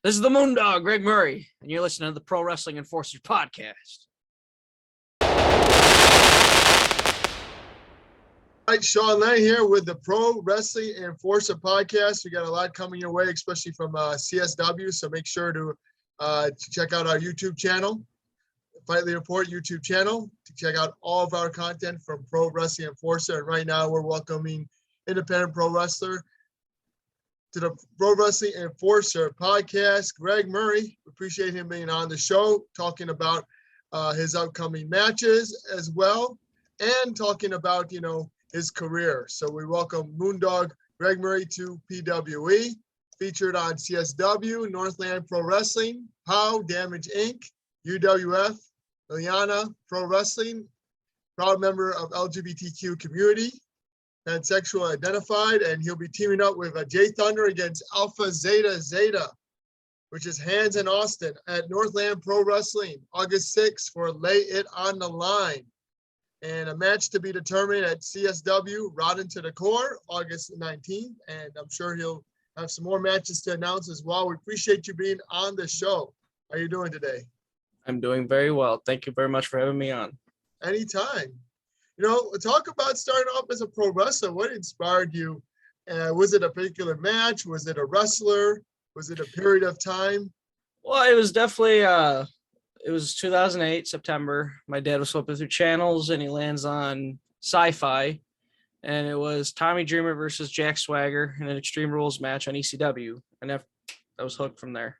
This is the Moondog, Greg Murray, and you're listening to the Pro Wrestling Enforcers podcast. All right, Sean Lennon here with the Pro Wrestling Enforcer podcast. We got a lot coming your way, especially from CSW, so make sure to check out our YouTube channel, Fightly Report YouTube channel, to check out all of our content from Pro Wrestling Enforcer. And right now we're welcoming independent pro wrestler to the Pro Wrestling Enforcer podcast, Greg Murray. We appreciate him being on the show, talking about his upcoming matches as well, and talking about, his career. So we welcome Moondog Greg Murray to PWE, featured on CSW, Northland Pro Wrestling, POWW Damage Inc., UWF, Illiana Pro Wrestling, proud member of LGBTQ community, Pansexual identified, and he'll be teaming up with Jay Thunder against Alpha Zeta Zeta, which is Hands in Austin at Northland Pro Wrestling, August 6th for Lay It on the Line. And a match to be determined at CSW Rotten to the Core, August 19th. And I'm sure he'll have some more matches to announce as well. We appreciate you being on the show. How are you doing today? I'm doing very well. Thank you very much for having me on. Anytime. Talk about starting off as a pro wrestler. What inspired you? Was it a particular match? Was it a wrestler? Was it a period of time? Well, it was definitely, it was 2008, September. My dad was flipping through channels and he lands on Sci-Fi. And it was Tommy Dreamer versus Jack Swagger in an Extreme Rules match on ECW. And I was hooked from there.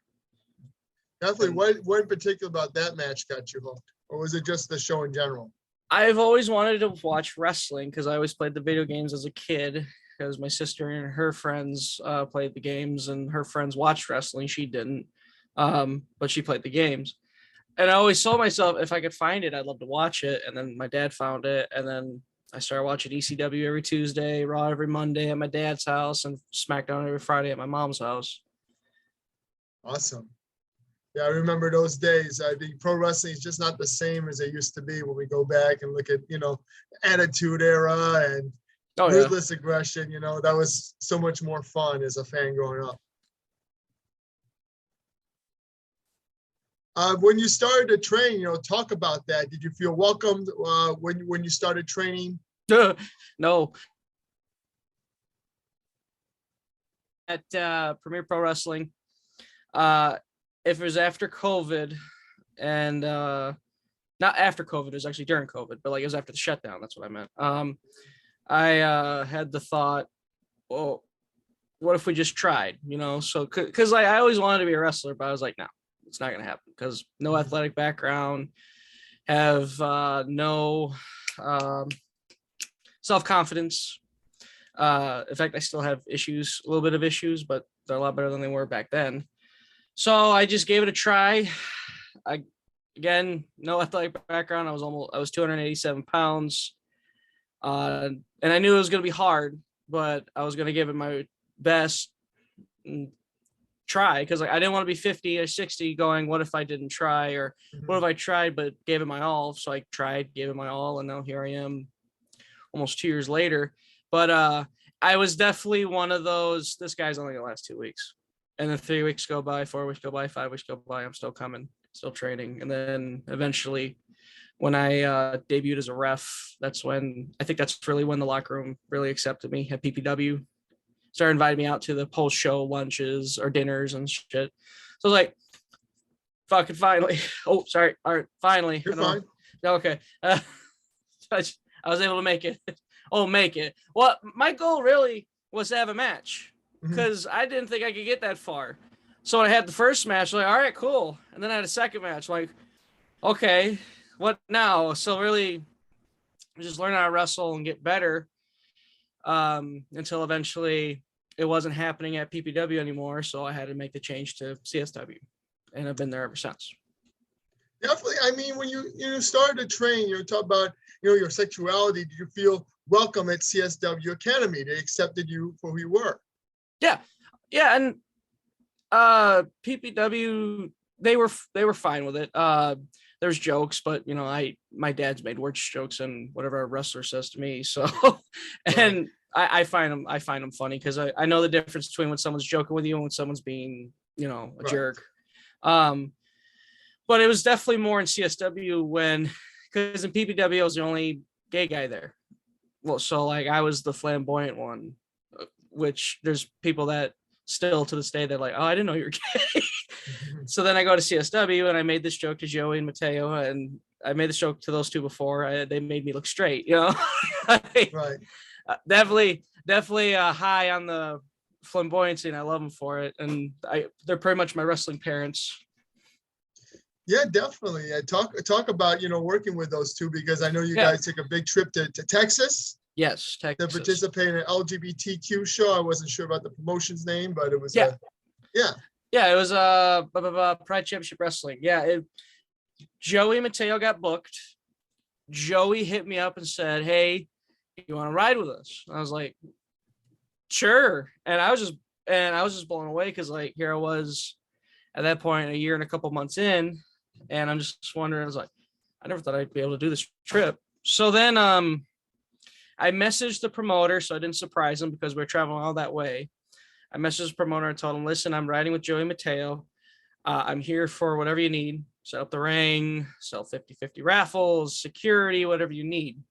Definitely. What in particular about that match got you hooked? Or was it just the show in general? I've always wanted to watch wrestling because I always played the video games as a kid, because my sister and her friends played the games and her friends watched wrestling. She didn't, but she played the games. And I always told myself if I could find it, I'd love to watch it. And then my dad found it. And then I started watching ECW every Tuesday, Raw every Monday at my dad's house, and SmackDown every Friday at my mom's house. Awesome. Yeah, I remember those days. I think pro wrestling is just not the same as it used to be when we go back and look at, Attitude Era and ruthless aggression. That was so much more fun as a fan growing up. When you started to train, talk about that. Did you feel welcomed when you started training? No. At Premier Pro Wrestling, if it was after COVID, and not after COVID, it was actually during COVID, but it was after the shutdown. That's what I meant. I had the thought, well, what if we just tried, so because I always wanted to be a wrestler, but I was like, no, it's not going to happen because no athletic background, have no self-confidence. In fact, I still have issues, a little bit of issues, but they're a lot better than they were back then. So I just gave it a try. Again, no athletic background. I was 287 pounds. And I knew it was going to be hard, but I was going to give it my best and try, because I didn't want to be 50 or 60 going, what if I didn't try? Or what if I tried but gave it my all? So I tried, gave it my all, and now here I am almost 2 years later. But I was definitely one of those, this guy's only going to last 2 weeks. And then 3 weeks go by, 4 weeks go by, 5 weeks go by. I'm still coming, still training. And then eventually when I debuted as a ref, that's really when the locker room really accepted me at PPW. Started inviting me out to the post-show lunches or dinners and shit. So I was like, fucking finally. Oh, sorry. All right, finally. You're fine. Okay. I was able to make it. Make it. Well, my goal really was to have a match, because I didn't think I could get that far. So when I had the first match, all right, cool. And then I had a second match, okay, what now? So really just learn how to wrestle and get better until eventually it wasn't happening at PPW anymore. So I had to make the change to CSW, and I've been there ever since. Definitely. I mean, when you started to train, talk about, your sexuality, did you feel welcome at CSW Academy? They accepted you for who you were? Yeah. And PPW, they were fine with it. There's jokes, but my dad's made worse jokes than whatever a wrestler says to me. So, and I find them funny, because I know the difference between when someone's joking with you and when someone's being a Right. jerk. But it was definitely more in CSW because in PPW I was the only gay guy there. Well, so like I was the flamboyant one, which there's people that still to this day they're like, oh, I didn't know you were gay. So then I go to CSW and I made this joke to Joey and Mateo, and I made this joke to those two before. They made me look straight, Right. Definitely high on the flamboyancy, and I love them for it. And they're pretty much my wrestling parents. Yeah, definitely. Talk about, working with those two, because I know you Yeah. guys took a big trip to Texas Yes, to Texas. participate in an LGBTQ show. I wasn't sure about the promotion's name, but it was Yeah. yeah. It was Pride Championship Wrestling. Yeah, Joey and Mateo got booked. Joey hit me up and said, "Hey, you want to ride with us?" I was like, "Sure." And I was just blown away because like here I was at that point, a year and a couple months in, and I'm just wondering. I was like, I never thought I'd be able to do this trip. So then, I messaged the promoter, so I didn't surprise him because we're traveling all that way. I messaged the promoter and told him, listen, I'm riding with Joey Mateo. I'm here for whatever you need. Set up the ring, sell 50-50 raffles, security, whatever you need.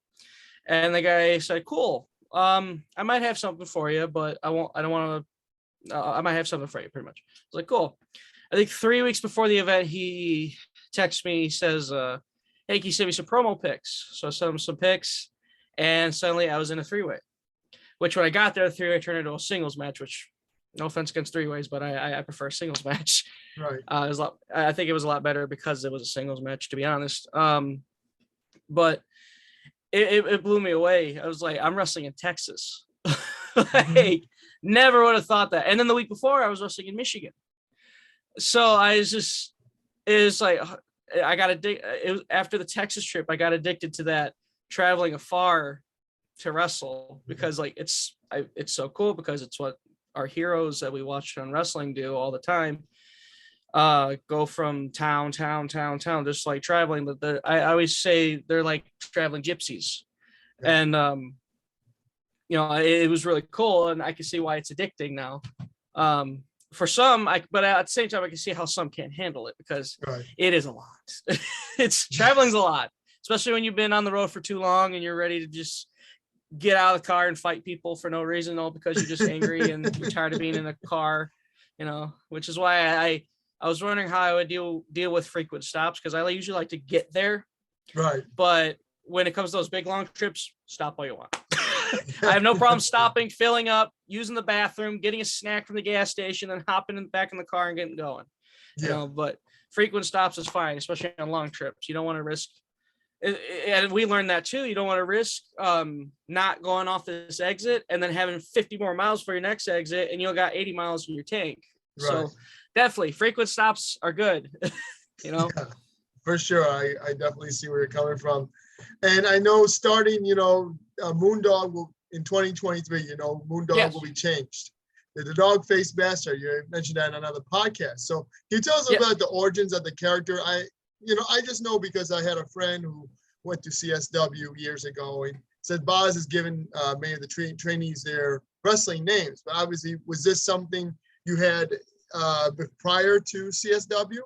And the guy said, cool. I might have something for you, but I might have something for you pretty much. I was like, cool. I think 3 weeks before the event, he texts me, he says, hey, can you send me some promo pics? So I sent him some pics, and suddenly I was in a three-way, which when I got there, the three-way turned into a singles match, which no offense against three-ways, but I prefer a singles match. Right. I think it was a lot better because it was a singles match, to be honest. But it blew me away. I was like, I'm wrestling in Texas. Like, never would have thought that. And then the week before, I was wrestling in Michigan. So I was just, it was like, I got addicted. It was after the Texas trip, I got addicted to that traveling afar to wrestle because like it's so cool because it's what our heroes that we watch on wrestling do all the time. Go from town, just like traveling. But I always say they're like traveling gypsies, Yeah. and it was really cool, and I can see why it's addicting now. For some, but at the same time, I can see how some can't handle it because Right. it is a lot. It's traveling's a lot, especially when you've been on the road for too long and you're ready to just get out of the car and fight people for no reason, all because you're just angry and you're tired of being in a car, which is why I was wondering how I would deal with frequent stops because I usually like to get there. Right. But when it comes to those big long trips, stop all you want. I have no problem stopping, filling up, using the bathroom, getting a snack from the gas station, then hopping back in the car and getting going. Yeah. But frequent stops is fine, especially on long trips. You don't want to risk, and we learned that too. You don't want to risk not going off this exit and then having 50 more miles for your next exit, and you got 80 miles in your tank. Right. So definitely, frequent stops are good. Yeah, for sure. I definitely see where you're coming from. And I know starting, Moondog will in 2023, Moondog Yes. will be changed. The dog face master, you mentioned that in another podcast. So can you tell us Yeah. about the origins of the character? I just know because I had a friend who went to CSW years ago and said Boz has given many of the trainees their wrestling names. But obviously, was this something you had prior to CSW?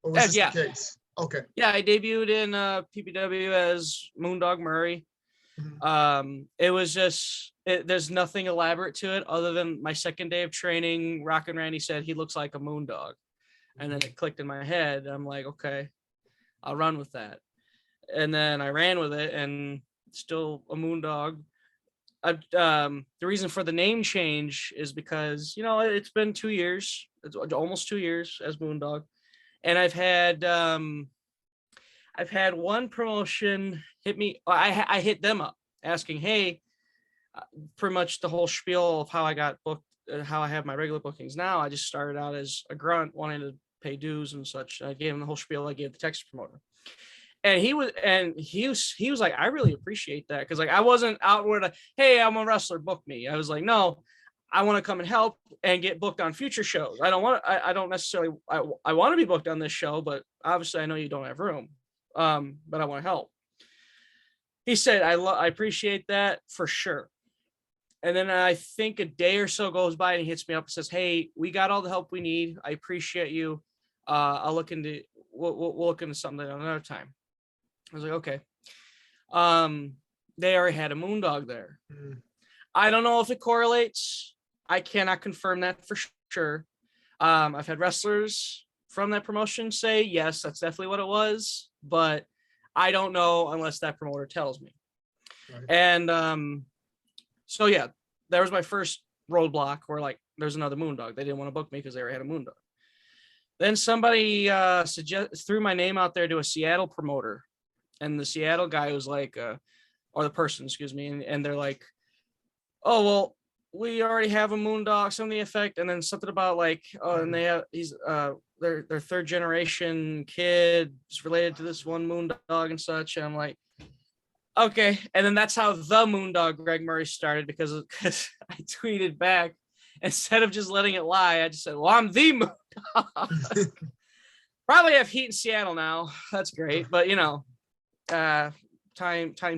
Or was this Yeah. the case? Okay. Yeah, I debuted in PPW as Moondog Murray. Mhm. It was just there's nothing elaborate to it other than my second day of training. Rockin' Randy said he looks like a moondog, and then it clicked in my head. I'm like, okay, I'll run with that, and then I ran with it, and still a moondog. The reason for the name change is because it's been 2 years. It's almost 2 years as Moondog, and I've had one promotion hit me. I hit them up asking, hey, pretty much the whole spiel of how I got booked, how I have my regular bookings now. I just started out as a grunt wanting to pay dues and such. I gave him the whole spiel I gave the Texas promoter. And he was like, I really appreciate that. Cause like, I wasn't outward, hey, I'm a wrestler, book me. I was like, no, I want to come and help and get booked on future shows. I don't necessarily, I want to be booked on this show, but obviously I know you don't have room. But I want to help. He said, I appreciate that for sure. And then I think a day or so goes by and he hits me up and says, "Hey, we got all the help we need. I appreciate you. I'll look into, we'll look into something another time." I was like, okay. They already had a moondog there. I don't know if it correlates. I cannot confirm that for sure. I've had wrestlers from that promotion say, yes, that's definitely what it was, but I don't know unless that promoter tells me. Right. And so yeah, that was my first roadblock where like there's another moondog. They didn't want to book me because they already had a moondog. Then somebody threw my name out there to a Seattle promoter, and the Seattle guy was like, or the person, excuse me, and they're like, "Oh well, we already have a moondog," something to the effect, and then something about like, "Oh, and they have their third generation kid is related to this one moondog and such." And I'm like, okay. And then that's how the moondog Greg Murray started, because I tweeted back, instead of just letting it lie, I just said, "Well, I'm the moondog." Probably have heat in Seattle now. That's great, but you know, time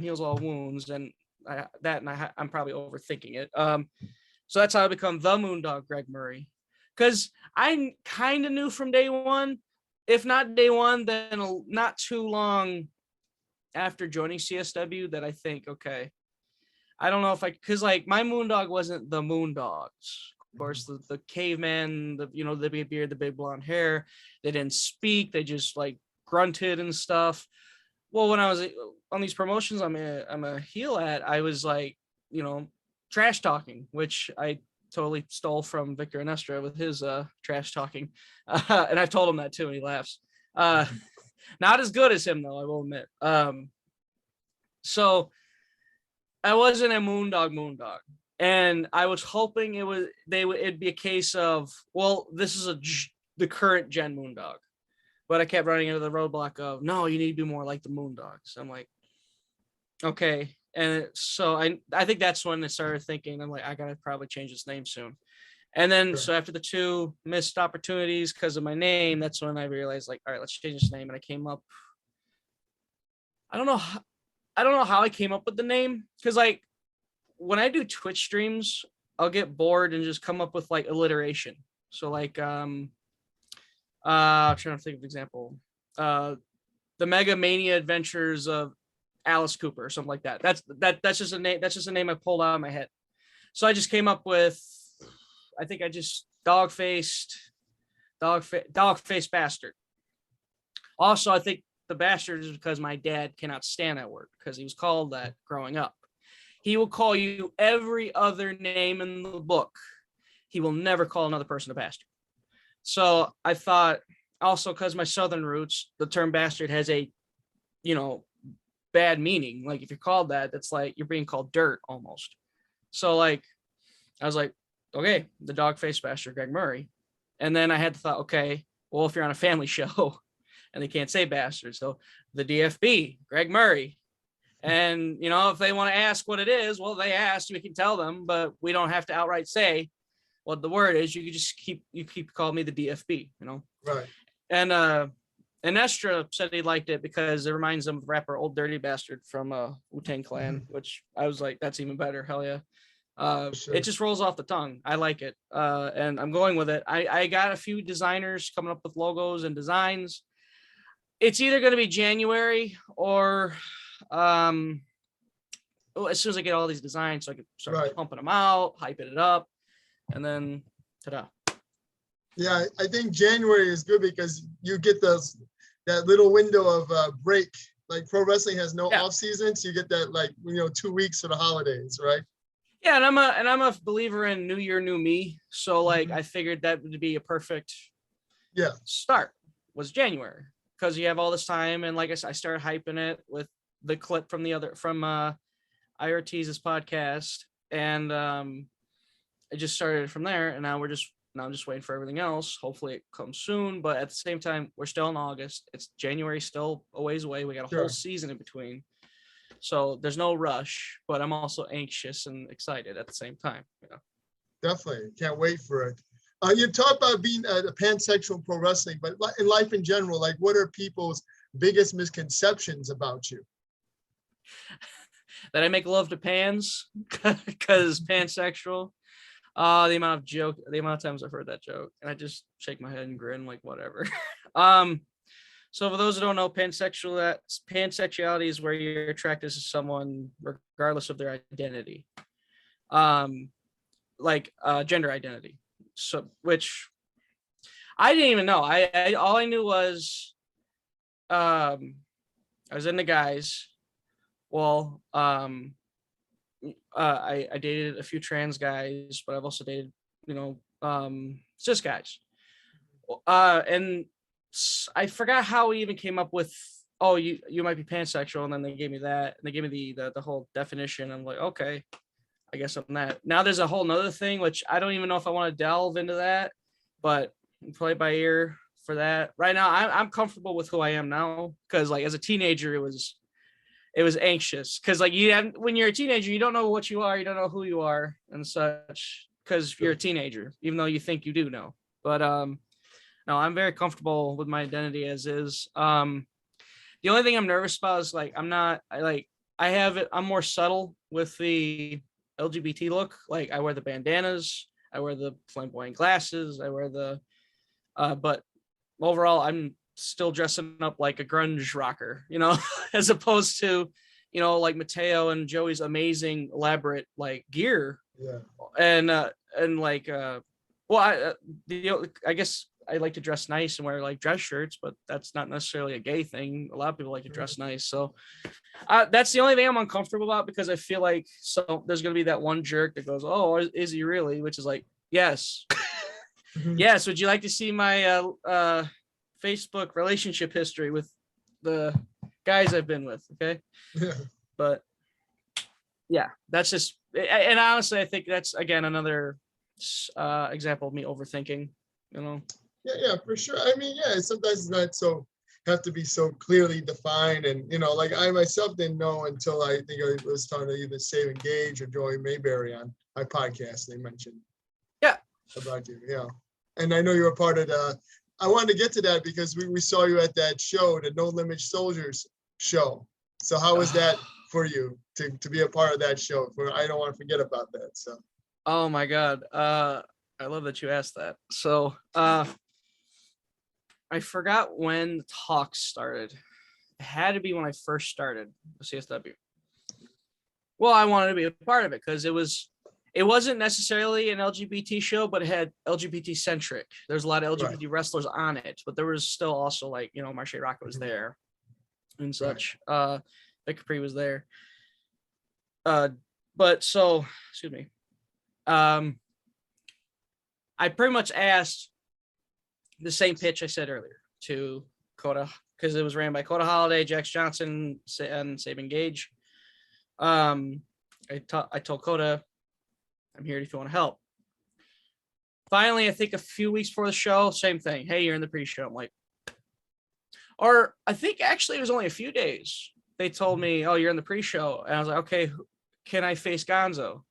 heals all wounds, and I'm probably overthinking it. So that's how I become the moondog Greg Murray, because I kind of knew from day one, if not day one, then not too long after joining CSW, that I think, okay, I don't know if because like my moondog wasn't the Moondogs. Of course, the caveman, the big beard, the big blonde hair, they didn't speak, they just like grunted and stuff. Well, when I was on these promotions I'm a heel at, I was like, trash talking, which I totally stole from Victor Anestra with his trash talking. And I've told him that too, and he laughs. Not as good as him though, I will admit. So I wasn't a moondog, and I was hoping it'd be a case of, well, this is the current gen moondog, but I kept running into the roadblock of, no, you need to be more like the Moondogs. I'm like, okay. And so I think that's when I started thinking, I'm like, I gotta probably change its name soon. And then, so after the 2 missed opportunities because of my name, that's when I realized, like, all right, let's change this name. And I came up, I don't know how I came up with the name, because like when I do Twitch streams, I'll get bored and just come up with like alliteration. So like, I'm trying to think of an example. The Mega Mania Adventures of Alice Cooper or something like that. That's just a name. That's just a name I pulled out of my head. So I just came up with, I think I just dog-faced bastard. Also, I think the bastard is because my dad cannot stand that word, because he was called that growing up. He will call you every other name in the book. He will never call another person a bastard. So I thought, also because my Southern roots, the term bastard has a, bad meaning. Like if you're called that, that's like you're being called dirt almost. So like, I was like, okay, the dog-faced bastard Greg Murray. And then I had to thought, okay, well, if you're on a family show and they can't say bastard, so the DFB, Greg Murray. And, if they want to ask what it is, well, they ask, we can tell them, but we don't have to outright say what the word is. You can just keep calling me the DFB, Right. And Anestra said he liked it because it reminds him of the rapper Old Dirty Bastard from Wu-Tang Clan, which I was like, that's even better. Hell yeah. Sure. It just rolls off the tongue. I like it. And I'm going with it. I got a few designers coming up with logos and designs. It's either going to be January or as soon as I get all these designs, so I can start pumping them out, hyping it up, and then ta-da. Yeah, I think January is good because you get that little window of break. Like pro wrestling has no off season, so you get that 2 weeks for the holidays, right? Yeah, and I'm a believer in New Year, New Me. So like I figured that would be a perfect start was January, because you have all this time, and like I said, I started hyping it with the clip from IRT's podcast, and I just started from there, and now I'm just waiting for everything else. Hopefully it comes soon, but at the same time, we're still in August. It's January, still a ways away. We got a whole season in between. So there's no rush, but I'm also anxious and excited at the same time. Definitely. Can't wait for it. You talk about being a pansexual pro wrestling, but in life in general, like what are people's biggest misconceptions about you? that I make love to pans because pansexual. The amount of times I've heard that joke, and I just shake my head and grin like whatever. So for those who don't know, pansexuality is where you're attracted to someone regardless of their identity, gender identity. So which I didn't even know. I all I knew was I was into guys. Well, I dated a few trans guys, but I've also dated, cis guys. And I forgot how we even came up with, oh, you might be pansexual, and then they gave me that, and they gave me the whole definition. I'm like, okay, I guess I'm that. Now there's a whole nother thing, which I don't even know if I want to delve into that, but play by ear for that. Right now, I'm comfortable with who I am now, because like as a teenager, it was anxious, because like when you're a teenager, you don't know what you are, you don't know who you are and such, because you're a teenager, even though you think you do know. But no, I'm very comfortable with my identity as is. The only thing I'm nervous about is like I'm more subtle with the LGBT look. Like I wear the bandanas, I wear the flamboyant glasses, I wear the but overall I'm still dressing up like a grunge rocker, as opposed to, like Mateo and Joey's amazing elaborate like gear. Yeah. And like I guess I like to dress nice and wear like dress shirts, but that's not necessarily a gay thing. A lot of people like to dress nice. So that's the only thing I'm uncomfortable about, because I feel like there's going to be that one jerk that goes, oh, is he really? Which is like, yes. Yes. Would you like to see my Facebook relationship history with the guys I've been with? Okay. Yeah. But yeah, that's just, and honestly, I think that's again another example of me overthinking, Yeah, for sure. I mean, yeah, sometimes it's not so have to be so clearly defined, and like I myself didn't know until I think I was talking to either Save Engage or Joey Mayberry on my podcast. They mentioned about you, and I know you were part of the. I wanted to get to that because we saw you at that show, the No Limit Soldiers show. So how was that for you to be a part of that show? I don't want to forget about that. So. Oh my God. I love that you asked that. So I forgot when the talks started. It had to be when I first started the CSW. Well, I wanted to be a part of it because it wasn't necessarily an LGBT show, but it had LGBT centric. There's a lot of LGBT wrestlers on it, but there was still also like, Marshe Rocket was there and such. Vic Capri was there. But so, excuse me. I pretty much asked the same pitch I said earlier to Coda, because it was ran by Coda Holiday, Jax Johnson, and Sabin Gage. I told Coda, I'm here if you want to help. Finally, I think a few weeks before the show, same thing. Hey, you're in the pre-show. I'm like, or I think actually it was only a few days. They told me, oh, you're in the pre-show. And I was like, okay, can I face Gonzo?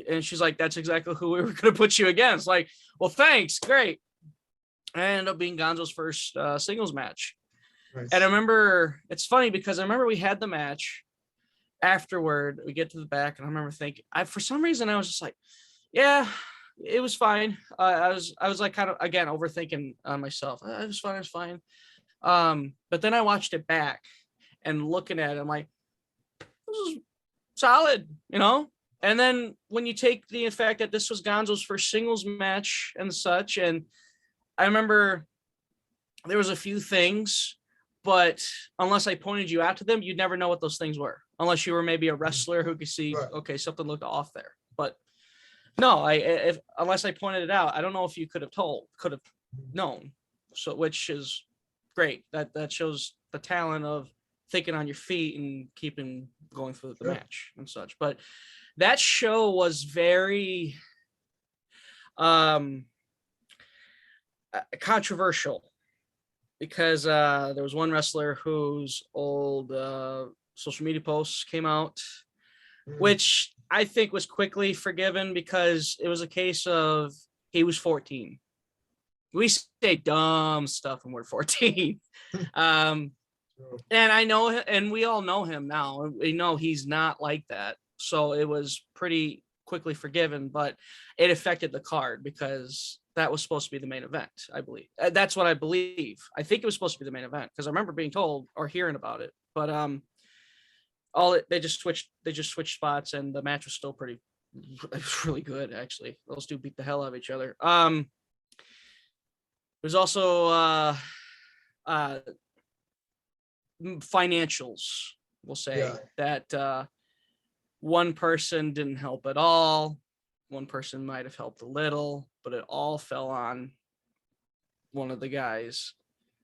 And she's like, that's exactly who we were going to put you against. Like, well, thanks. Great. And I ended up being Gonzo's first singles match. Nice. And I remember, it's funny because I remember we had the match. Afterward, we get to the back, and I remember thinking, for some reason, I was just like, yeah, it was fine. I was like kind of, again, overthinking on myself. It was fine. It was fine. But then I watched it back and looking at it, I'm like, this is solid, And then when you take the fact that this was Gonzo's first singles match and such, and I remember there was a few things, but unless I pointed you out to them, you'd never know what those things were, unless you were maybe a wrestler who could see, okay, something looked off there. But no, unless I pointed it out, I don't know if you could have known. So, which is great. That shows the talent of thinking on your feet and keeping going through the match and such. But that show was very controversial because there was one wrestler whose old social media posts came out, which I think was quickly forgiven because it was a case of he was 14. We say dumb stuff when we're 14. And I know, and we all know him now. We know he's not like that. So it was pretty quickly forgiven, but it affected the card because that was supposed to be the main event, I believe. That's what I believe. I think it was supposed to be the main event because I remember being told or hearing about it. But they just switched spots, and the match was still really good, actually. Those two beat the hell out of each other. There's also financials, we'll say, that one person didn't help at all. One person might have helped a little, but it all fell on one of the guys.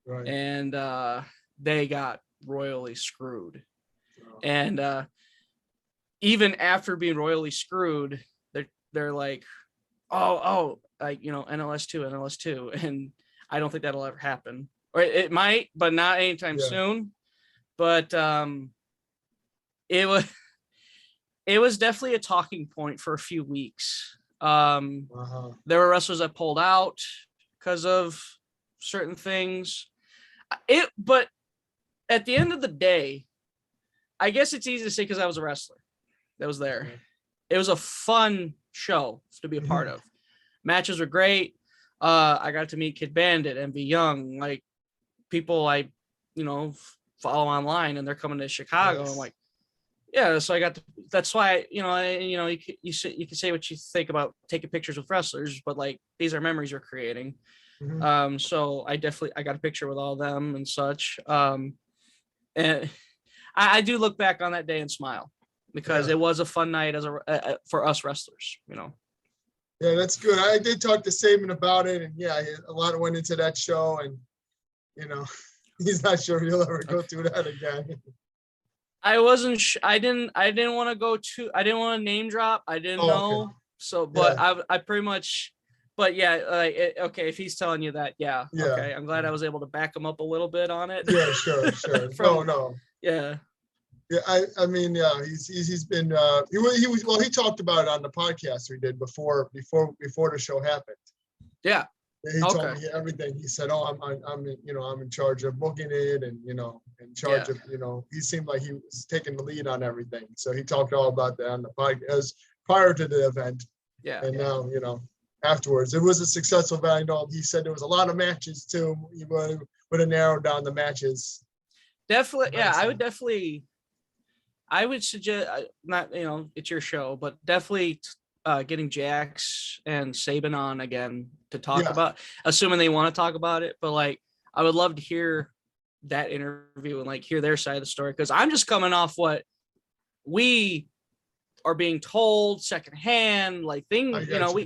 Right. And they got royally screwed. And even after being royally screwed, they're like, oh, like, NLS2. And I don't think that'll ever happen. Or it might, but not anytime soon. But it was definitely a talking point for a few weeks. There were wrestlers that pulled out because of certain things. But at the end of the day, I guess it's easy to say because I was a wrestler that was there. It was a fun show to be a part of. Matches were great. I got to meet Kid Bandit, MV Young, like people I, follow online, and they're coming to Chicago. I'm like, yeah. So that's why, you can say what you think about taking pictures with wrestlers, but like, these are memories you're creating. So I got a picture with all of them and such. And I do look back on that day and smile because it was a fun night for us wrestlers, Yeah, that's good. I did talk to Saban about it, and a lot went into that show, and he's not sure he'll ever go through that again. I wasn't. I didn't want to go to. I didn't want to name drop. I didn't know. Okay. So, but I pretty much. But okay. If he's telling you that, okay. I'm glad I was able to back him up a little bit on it. Yeah, sure. No. Yeah. Yeah, I mean, he's been he talked about it on the podcast we did before the show happened. Yeah. He told me everything. He said, "Oh, I'm in charge of booking it, and in charge of He seemed like he was taking the lead on everything. So he talked all about that on the podcast prior to the event. Yeah. And now afterwards, it was a successful event. He said there was a lot of matches too. He would have narrowed down the matches. Definitely, yeah. I would suggest not. It's your show, but definitely. Getting Jax and Saban on again to talk about, assuming they want to talk about it. But like, I would love to hear that interview and like hear their side of the story, because I'm just coming off what we are being told secondhand, like things. Secondhand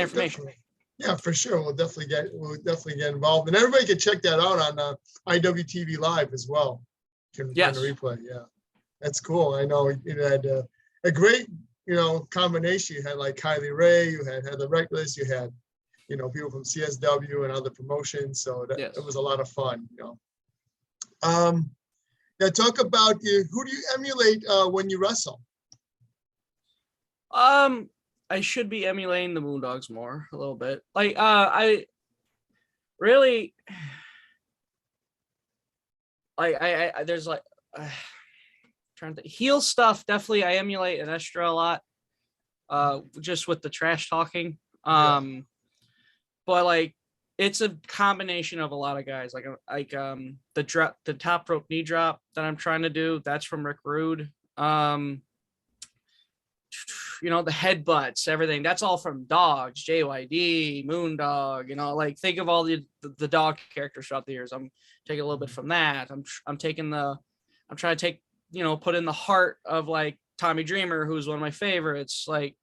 information. Yeah, for sure. We'll definitely get involved, and everybody can check that out on IWTV Live as well. Can find the replay. Yeah, that's cool. I know it had a great. Combination. You had like Kylie Ray, you had Heather Reckless, you had, people from CSW and other promotions. So it was a lot of fun. Talk about who do you emulate when you wrestle? I should be emulating the Moondogs more a little bit. Like, I really, there's like. Trying to heel stuff, definitely I emulate an Estra a lot, just with the trash talking. But like, it's a combination of a lot of guys, like the top rope knee drop that I'm trying to do, that's from Rick Rude. The headbutts, everything, that's all from Dogs, JYD, Moondog, like, think of all the dog characters throughout the years. I'm taking a little bit from that. I'm trying to take, put in the heart of like Tommy Dreamer, who's one of my favorites, like,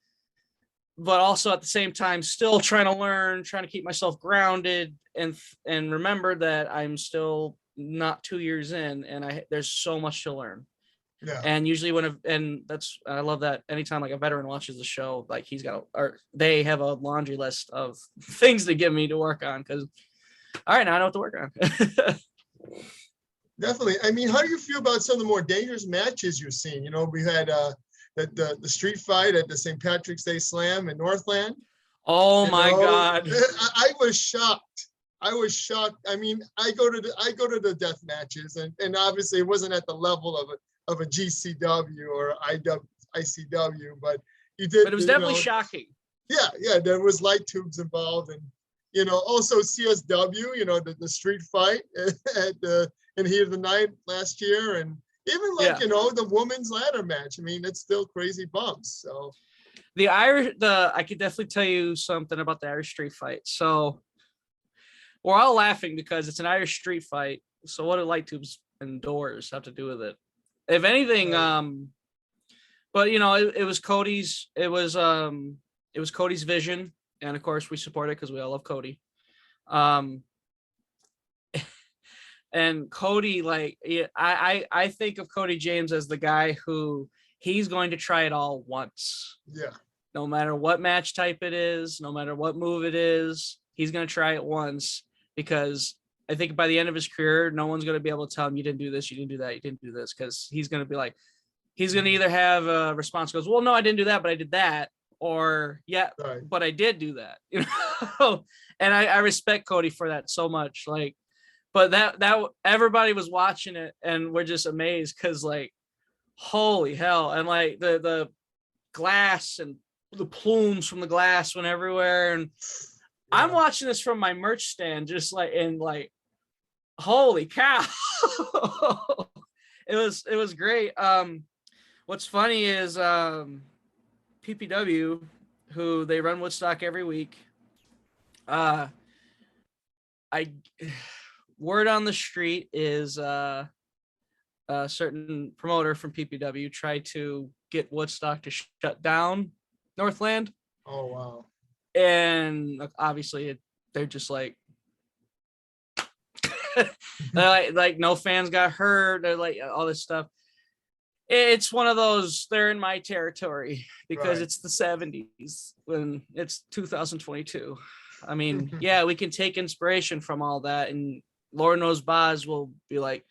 but also at the same time, still trying to learn, trying to keep myself grounded and remember that I'm still not 2 years in, and there's so much to learn. Yeah. And usually I love that anytime like a veteran watches the show, like they have a laundry list of things to give me to work on, because all right, now I know what to work on. Definitely. I mean, how do you feel about some of the more dangerous matches you've seen? We had the street fight at the St. Patrick's Day Slam in Northland. Oh my God. I was shocked. I was shocked. I mean, I go to the death matches, and obviously it wasn't at the level of a GCW or ICW, but you did. But it was definitely shocking. Yeah, there was light tubes involved, and also CSW, the street fight in Heat of the Night last year, and even the women's ladder match. I mean, it's still crazy bumps. So I could definitely tell you something about the Irish street fight. So we're all laughing because it's an Irish street fight. So what do light tubes and doors have to do with it? If anything, but it was Cody's. It was Cody's vision, and of course we support it because we all love Cody. And Cody, I think of Cody James as the guy who he's going to try it all once. Yeah. No matter what match type it is, no matter what move it is, he's going to try it once, because I think by the end of his career, no one's going to be able to tell him, you didn't do this, you didn't do that, you didn't do this, because he's going to be like, he's going to either have a response goes, well, no, I didn't do that, but I did that, or yeah, right, but I did do that, And I respect Cody for that so much, but that everybody was watching it and we're just amazed because holy hell, and the glass and the plumes from the glass went everywhere, and I'm watching this from my merch stand, just holy cow. It was great. What's funny is PPW, who they run Woodstock every week. Word on the street is a certain promoter from PPW tried to get Woodstock to shut down Northland. Oh wow. And obviously they're just they're no fans got hurt. They're all this stuff. It's one of those, they're in my territory because right, it's the 70s when it's 2022. I mean, yeah, we can take inspiration from all that, and Lord knows Boz will be like,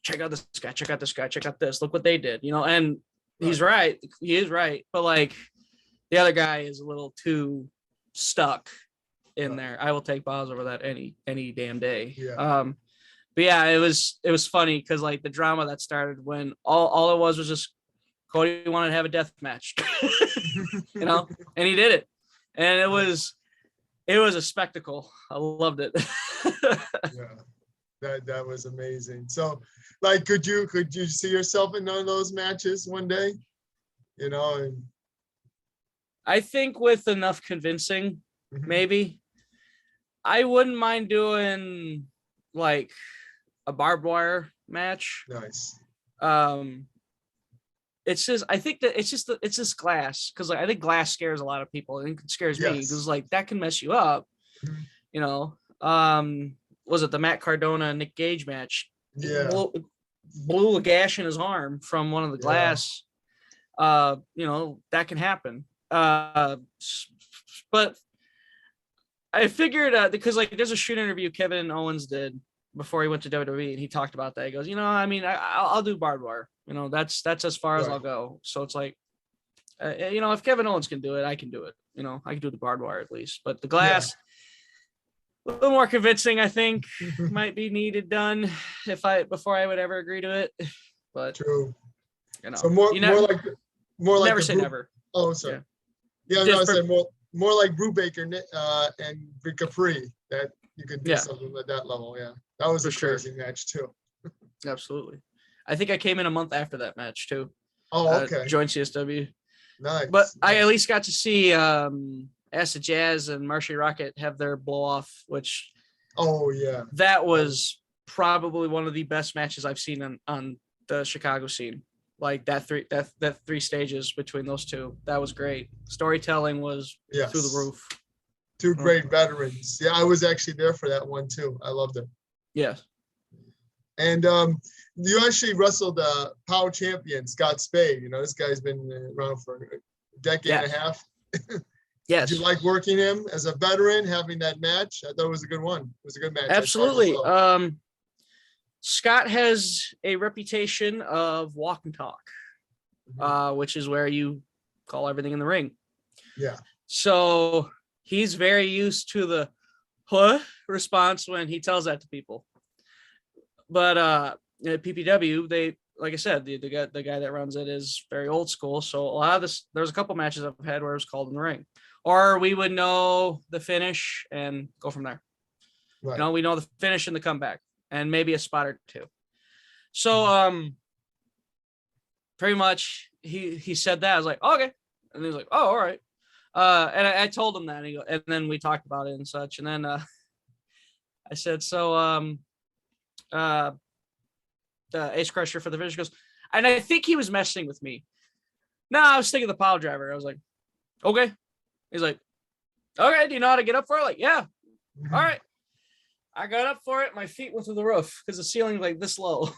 check out this guy, check out this guy, check out this, look what they did, and he's right. He is right. But the other guy is a little too stuck in there. I will take Boz over that any damn day. Yeah. But yeah, it was funny because the drama that started when all it was just Cody wanted to have a death match, and he did it, and it was a spectacle. I loved it. Yeah, that was amazing. So, could you see yourself in one of those matches one day? And I think with enough convincing, maybe. I wouldn't mind doing a barbed wire match. Nice. It's just, I think that it's just glass, because I think glass scares a lot of people, and it scares me because that can mess you up. Was it the Matt Cardona Nick Gage match? Yeah. Blew a gash in his arm from one of the glass. That can happen. But I figured because there's a shoot interview Kevin Owens did before he went to WWE, and he talked about that. He goes, I'll do barbed wire. That's as far as I'll go. So it's if Kevin Owens can do it, I can do it. I can do the barbed wire at least. But the glass, a little more convincing, I think, might be needed done before I would ever agree to it. But true. So more like never say never. Oh, sorry. Yeah, I said more like Brubaker and Rick Capri, that you could do something at that level. Yeah, that was a crazy match too. Absolutely. I think I came in a month after that match too. Oh, okay. Joined CSW. Nice. But I at least got to see Acid Jazz and Marshy Rocket have their blow off, which that was probably one of the best matches I've seen on the Chicago scene. That three stages between those two, that was great. Storytelling was through the roof. Two great veterans. Yeah, I was actually there for that one too. I loved it. Yes. And you actually wrestled POWW Champion Scott Spade. This guy's been around for a decade and a half. Yes. Did you like working him as a veteran, having that match? I thought it was a good one. It was a good match. Absolutely. Scott has a reputation of walk and talk, which is where you call everything in the ring. Yeah. So he's very used to the huh response when he tells that to people. But at PPW, they, like I said, the guy that runs it is very old school. So a lot of this, there's a couple matches I've had where it was called in the ring, or we would know the finish and go from there. Right. You know, we know the finish and the comeback, and maybe a spot or two. So pretty much he said that. I was like, oh, okay, and he was like, oh, all right. And I told him that, and then we talked about it and such, and then I said, so the ace crusher for the finish goes, and I think he was messing with me. No, I was thinking the pile driver. I was like, okay. He's like, okay, do you know how to get up for it? Like, yeah. All right. I got up for it. My feet went through the roof because the ceiling's like this low.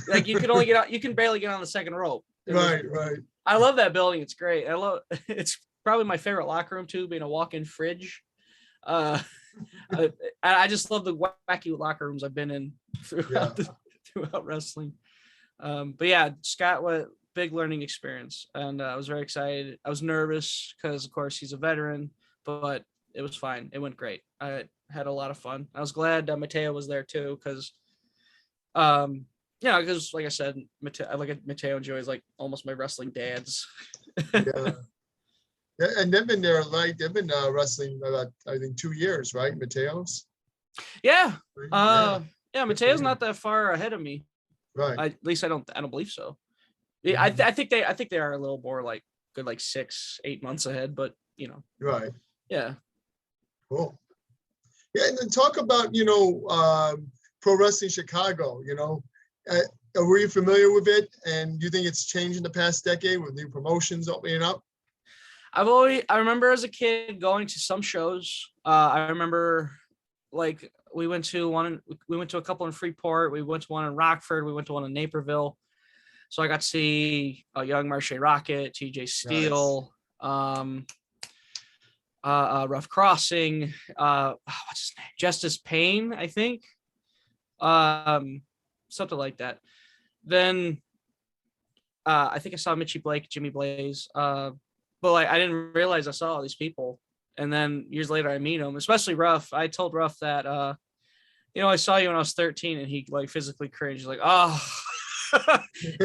Like you can only get out, you can barely get on the second rope. Right. I love that building. It's great. It's probably my favorite locker room too, being a walk-in fridge. I just love the wacky locker rooms I've been in throughout wrestling. But yeah, Scott, what big learning experience, and I was very excited. I was nervous because of course he's a veteran, but it was fine. It went great. I had a lot of fun. I was glad Mateo was there too, because because like I said, I look at Mateo and Joey as like almost my wrestling dads. Yeah, and they've been there, like they've been wrestling about, I think, 2 years, right, Mateo's? Yeah. Mateo's not that far ahead of me. Right. At least I don't believe so. Yeah, I think they are a little more like good, like 6-8 months ahead, but Right. Yeah. Cool. Yeah, and then talk about Pro Wrestling Chicago. Were you familiar with it, and do you think it's changed in the past decade with new promotions opening up? I remember as a kid going to some shows. I remember like we went to a couple in Freeport. We went to one in Rockford. We went to one in Naperville. So I got to see a young Marche Rocket, TJ Steele, nice. Rough Crossing, what's his name? Justice Payne, I think. Something like that. Then I think I saw Mitchie Blake, Jimmy Blaze. But like I didn't realize I saw all these people. And then years later I meet him, especially Ruff. I told Ruff that I saw you when I was 13, and he like physically cringed. He's like, oh.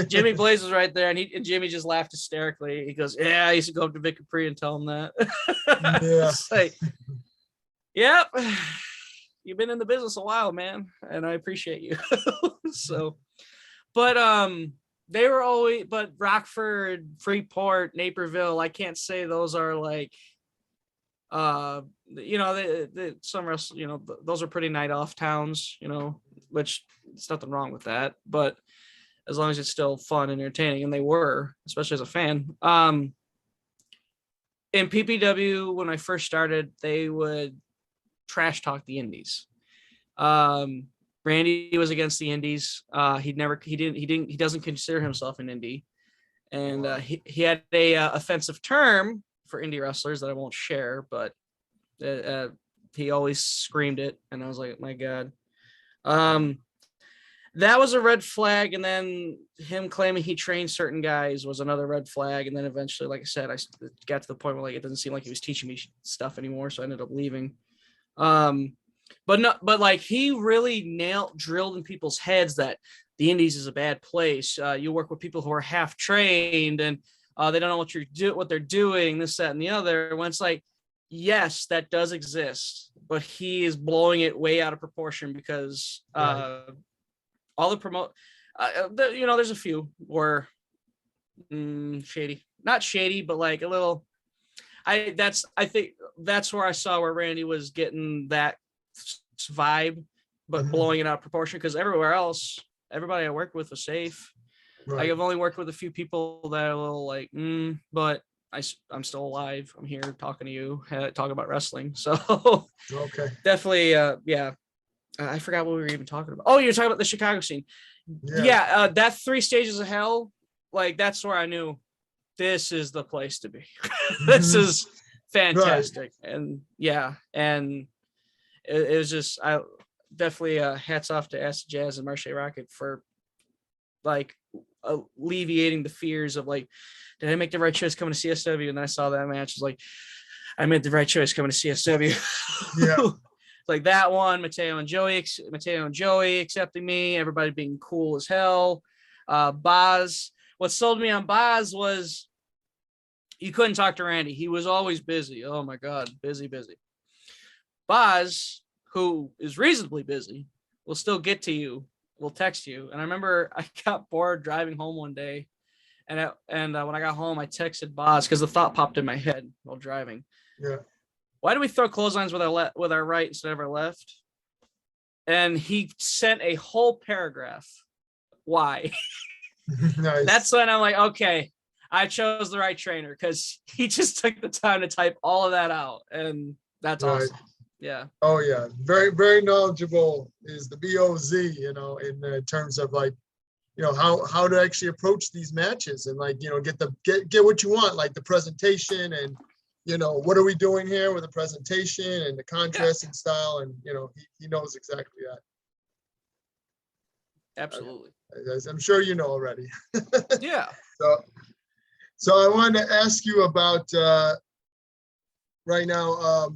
Jimmy Blaze was right there, and Jimmy just laughed hysterically. He goes, yeah, I used to go up to Vic Capri and tell him that. Yeah. Like, yep, you've been in the business a while, man, and I appreciate you. So, but they were always, but Rockford, Freeport, Naperville, I can't say those are like some those are pretty night off towns, which there's nothing wrong with that, but as long as it's still fun and entertaining, and they were, especially as a fan. In PPW, when I first started, they would trash talk the indies. Randy was against the indies. He doesn't consider himself an indie, and he had a offensive term for indie wrestlers that I won't share, but he always screamed it, and I was like, my God. That was a red flag, and then him claiming he trained certain guys was another red flag, and then eventually, like I said, I got to the point where like it doesn't seem like he was teaching me stuff anymore, so I ended up leaving. But like he really drilled in people's heads that the indies is a bad place. You work with people who are half trained, and they don't know what they're doing, this, that, and the other. When it's like, yes, that does exist, but he is blowing it way out of proportion because all the there's a few were shady, not shady, but like a little. I think that's where I saw where Randy was getting that vibe, but blowing it out of proportion, because everywhere else, everybody I worked with was safe. Right. Like, I've only worked with a few people that are a little like, but I'm still alive. I'm here talking to you, talking about wrestling. So okay, definitely, yeah. I forgot what we were even talking about. Oh, you're talking about the Chicago scene. Yeah, that 3 stages of hell, like that's where I knew this is the place to be. This is fantastic. Right. And yeah, and it was just, I definitely hats off to Acid Jazz and Marche Rocket for like alleviating the fears of like, did I make the right choice coming to CSW? And I saw that match, was like, I made the right choice coming to CSW. Yeah. like that one, Mateo and Joey accepting me, everybody being cool as hell. Boz, what sold me on Boz was you couldn't talk to Randy. He was always busy. Oh my God, busy. Boz, who is reasonably busy, will still get to you, will text you. And I remember I got bored driving home one day. And when I got home, I texted Boz because the thought popped in my head while driving. Yeah. Why do we throw clotheslines with our right instead of our left? And he sent a whole paragraph. Why? Nice. That's when I'm like, okay, I chose the right trainer because he just took the time to type all of that out. And that's Right. awesome. Yeah. Oh yeah. Very, very knowledgeable is the BOZ, you know, in terms of like, you know, how to actually approach these matches and like, you know, get what you want, like the presentation and, you know, what are we doing here with the presentation and the contrasting style. And, you know, he knows exactly that. Absolutely. As I'm sure you know already. Yeah. So I wanted to ask you about right now,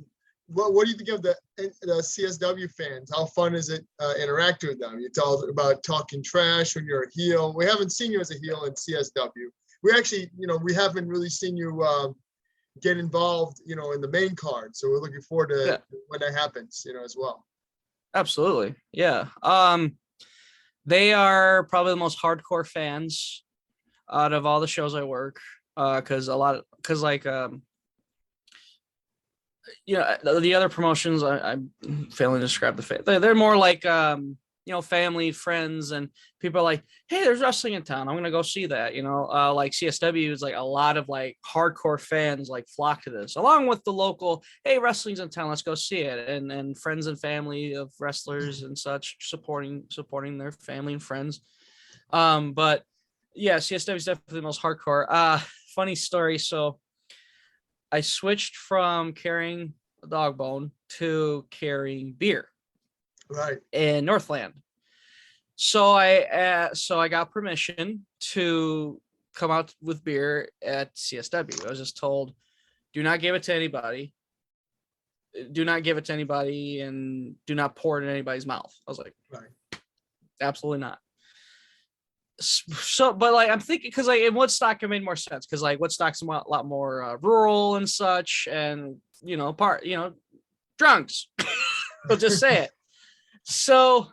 what do you think of the CSW fans? How fun is it interacting with them? You talked about talking trash when you're a heel. We haven't seen you as a heel in CSW. We actually, you know, we haven't really seen you get involved, you know, in the main card. So we're looking forward to when that happens, you know, as well. Absolutely. Yeah. They are probably the most hardcore fans out of all the shows I work. Because you know, the other promotions, I'm failing to describe the fan. They're more like, you know, family, friends, and people are like, hey, there's wrestling in town. I'm going to go see that. You know, like CSW is like a lot of like hardcore fans like flock to this, along with the local, hey, wrestling's in town. Let's go see it. And friends and family of wrestlers and such supporting their family and friends. But yeah, CSW is definitely the most hardcore. Funny story. So I switched from carrying a dog bone to carrying beer. Right. In Northland. So I got permission to come out with beer at CSW. I was just told, do not give it to anybody. Do not give it to anybody and do not pour it in anybody's mouth. I was like, right. Absolutely not. So, but like, I'm thinking, cause like in Woodstock, it made more sense. Cause like Woodstock's a lot more rural and such. And, you know, drunks, they'll just say it. So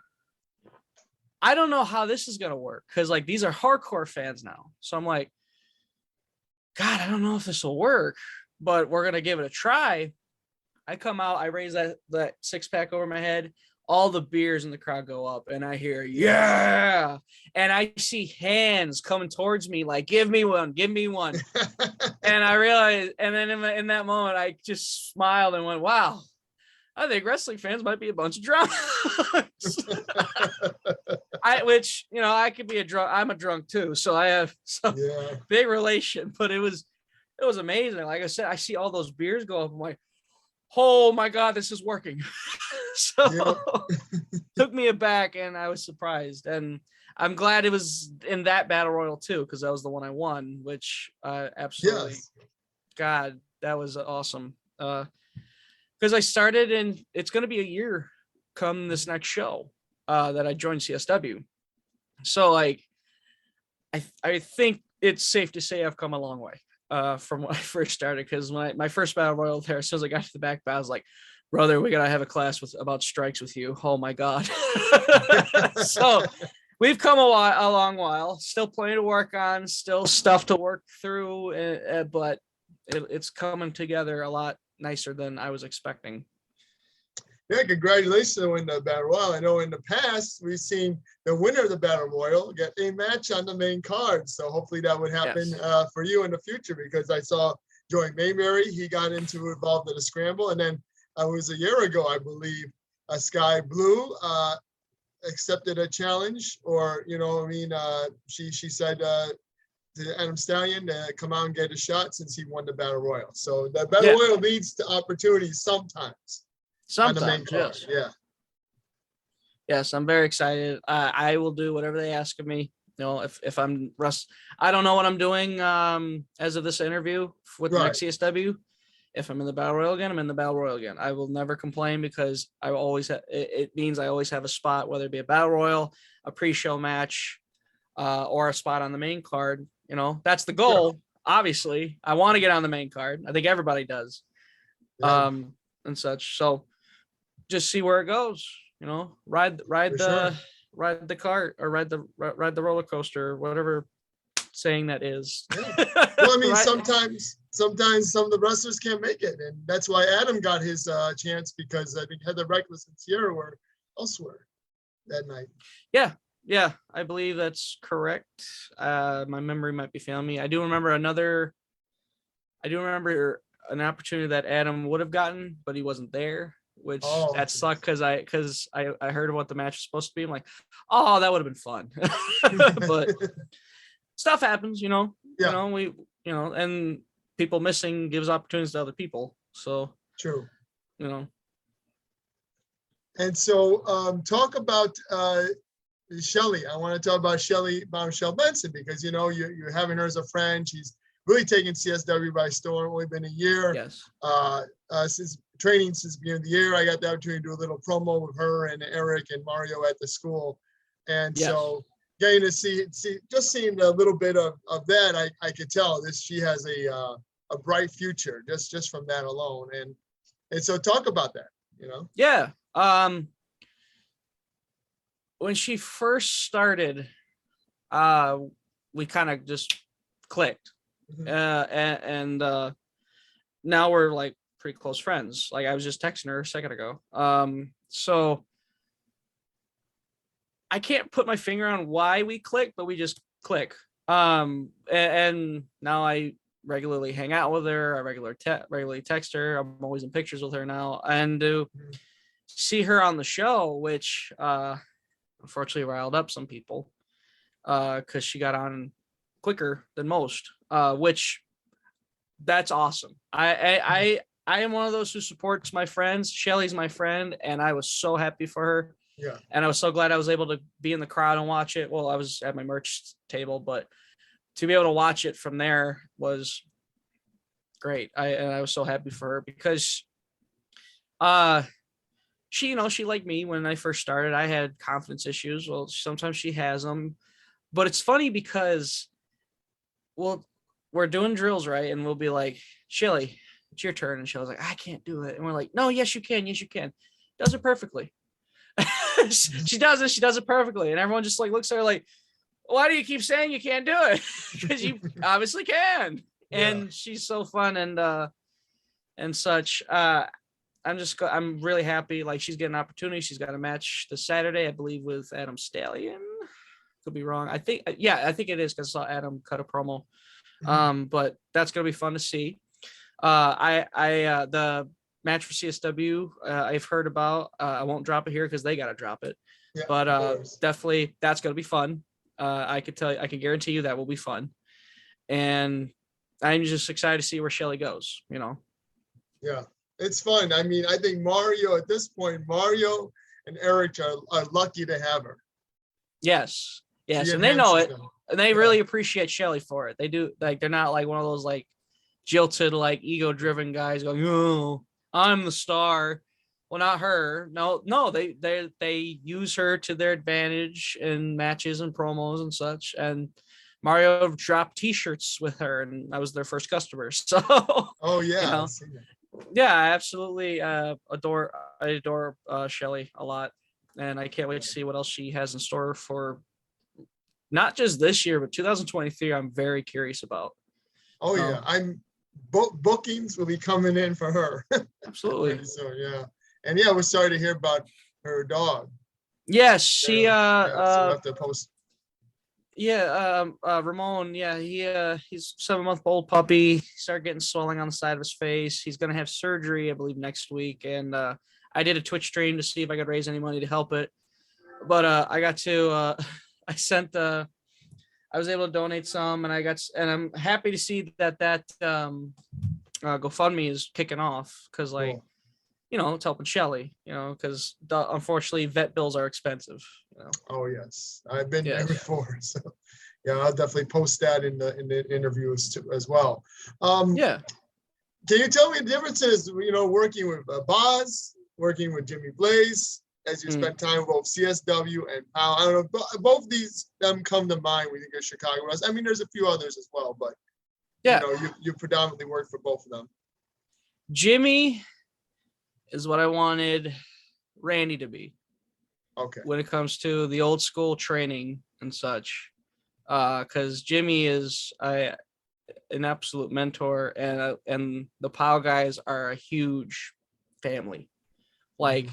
I don't know how this is going to work. Cause like, these are hardcore fans now. So I'm like, God, I don't know if this will work, but we're going to give it a try. I come out, I raise that 6-pack over my head. All the beers in the crowd go up and I hear, yeah. And I see hands coming towards me like, give me one. And I realized, and then in that moment, I just smiled and went, wow, I think wrestling fans might be a bunch of drunks. Which, you know, I could be a drunk. I'm a drunk too. So I have some big relation, but it was amazing. Like I said, I see all those beers go up. I'm like, oh my God, this is working. So took me aback and I was surprised. And I'm glad it was in that battle royal too, because that was the one I won, which absolutely, God, that was awesome. Because I started and it's going to be a year come this next show that I joined CSW. So like, I think it's safe to say I've come a long way from when I first started. Because my first battle royal there, as soon as I got to the back, I was like, brother, we gotta have a class about strikes with you. Oh my God. So we've come a long while, still plenty to work on, still stuff to work through, but it's coming together a lot nicer than I was expecting. Yeah, congratulations on winning the battle royal. I know in the past we've seen the winner of the battle royal get a match on the main card. So hopefully that would happen for you in the future, because I saw Joey Mayberry, he got involved in a scramble, and then it was a year ago, I believe, Sky Blue accepted a challenge, or, you know, I mean, she said to Adam Stallion to come out and get a shot since he won the battle royal. So the battle royal leads to opportunities sometimes. Sometimes, yes. Yeah. Yes, I'm very excited. I will do whatever they ask of me. You know, if I'm I don't know what I'm doing as of this interview with the next CSW. If I'm in the battle royal again, I'm in the battle royal again. I will never complain because I always it means I always have a spot, whether it be a battle royal, a pre-show match, or a spot on the main card. You know, that's the goal. Obviously, I want to get on the main card. I think everybody does, Yeah, and such. So just see where it goes. You know, ride the cart or ride the roller coaster, or whatever saying that is. yeah. Well, I mean, Right? sometimes some of the wrestlers can't make it, and that's why Adam got his chance, because I think Heather Reckless and Sierra were elsewhere that night. Yeah, I believe that's correct. My memory might be failing me. I do remember an opportunity that Adam would have gotten, but he wasn't there, which that sucked because I heard what the match was supposed to be. I'm like, oh, that would have been fun. But stuff happens, you know. Yeah. And people missing gives opportunities to other people. So True. you know. And so talk about Shelly. I want to talk about Shelly Bombshell Benson, because, you know, you're having her as a friend. She's really taken CSW by storm. Only been a year. Yes. Since training since the beginning of the year, I got the opportunity to do a little promo with her and Eric and Mario at the school. And Yes. so getting to seeing a little bit of that, I could tell she has a bright future just from that alone. And so talk about that, you know? Yeah. When she first started, we kind of just clicked. Mhm. And now we're like pretty close friends. Like I was just texting her a second ago. So I can't put my finger on why we click, but we just click. And now I regularly hang out with her. I regularly text her. I'm always in pictures with her now, and to see her on the show, which unfortunately riled up some people, because she got on quicker than most, which that's awesome. I am one of those who supports my friends. Shelly's my friend, and I was so happy for her. Yeah. And I was so glad I was able to be in the crowd and watch it. Well, I was at my merch table, but to be able to watch it from there was great. I was so happy for her because she like me when I first started, I had confidence issues. Well, sometimes she has them, but it's funny because we're doing drills, right? And we'll be like, Shelly, it's your turn. And Shelly's like, I can't do it. And we're like, no, yes, you can. Yes, you can. Does it perfectly. She does it perfectly. And everyone just like looks at her like, why do you keep saying you can't do it? Because you obviously can. Yeah. And she's so fun and such. I'm really happy. Like she's getting an opportunity. She's got a match this Saturday, I believe, with Adam Stallion. Could be wrong. I think it is, because I saw Adam cut a promo. But that's gonna be fun to see. The match for CSW, I've heard about. I won't drop it here because they gotta drop it. Yeah, But definitely that's gonna be fun. I can guarantee you that will be fun. And I'm just excited to see where Shelly goes, you know. Yeah, it's fun. I mean, I think Mario and Eric are lucky to have her. Yes. She And they know it. enhances them. And they really appreciate Shelly for it. They do. Like they're not like one of those like jilted, like ego-driven guys going, "Oh, I'm the star." Well, not her. No, they use her to their advantage in matches and promos and such. And Mario dropped T-shirts with her, and I was their first customer. So, Oh yeah, you know, I've seen that. yeah, I absolutely adore Shelly a lot, and I can't wait to see what else she has in store for not just this year, but 2023. I'm very curious about. Oh yeah, I'm bookings will be coming in for her. Absolutely. So yeah, and yeah, we're sorry to hear about her dog. Yes, she So we'll have to post. Ramon, he's 7-month-old puppy. He started getting swelling on the side of his face. He's gonna have surgery, I believe, next week. And I did a Twitch stream to see if I could raise any money to help it. But I got to I was able to donate some, and I'm happy to see that GoFundMe is kicking off, because like, Cool. you know, it's helping Shelly, you know, because unfortunately vet bills are expensive, you know. Oh yes, I've been there Yeah. before, so yeah, I'll definitely post that in the interview as well. Yeah. Can you tell me the differences, working with Boz, working with Jimmy Blaze, as you spend time with both CSW and POW? I don't know, both them come to mind when you think of Chicago wrestling. I mean, there's a few others as well, but Yeah, you predominantly work for both of them. Jimmy is what I wanted Randy to be. Okay. When it comes to the old school training and such, because Jimmy is an absolute mentor, and the POW guys are a huge family. Like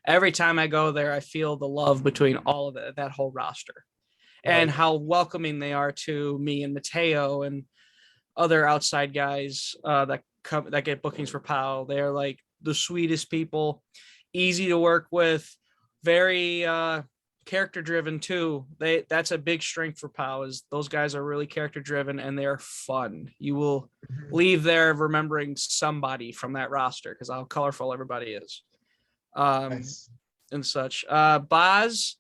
every time I go there, I feel the love between all of that whole roster, and how welcoming they are to me and Mateo and other outside guys that get bookings for POW. They're like the sweetest people, easy to work with, very character driven too. That's a big strength for POW, is those guys are really character driven and they're fun. You will leave there remembering somebody from that roster because how colorful everybody is. Nice. And such. Boz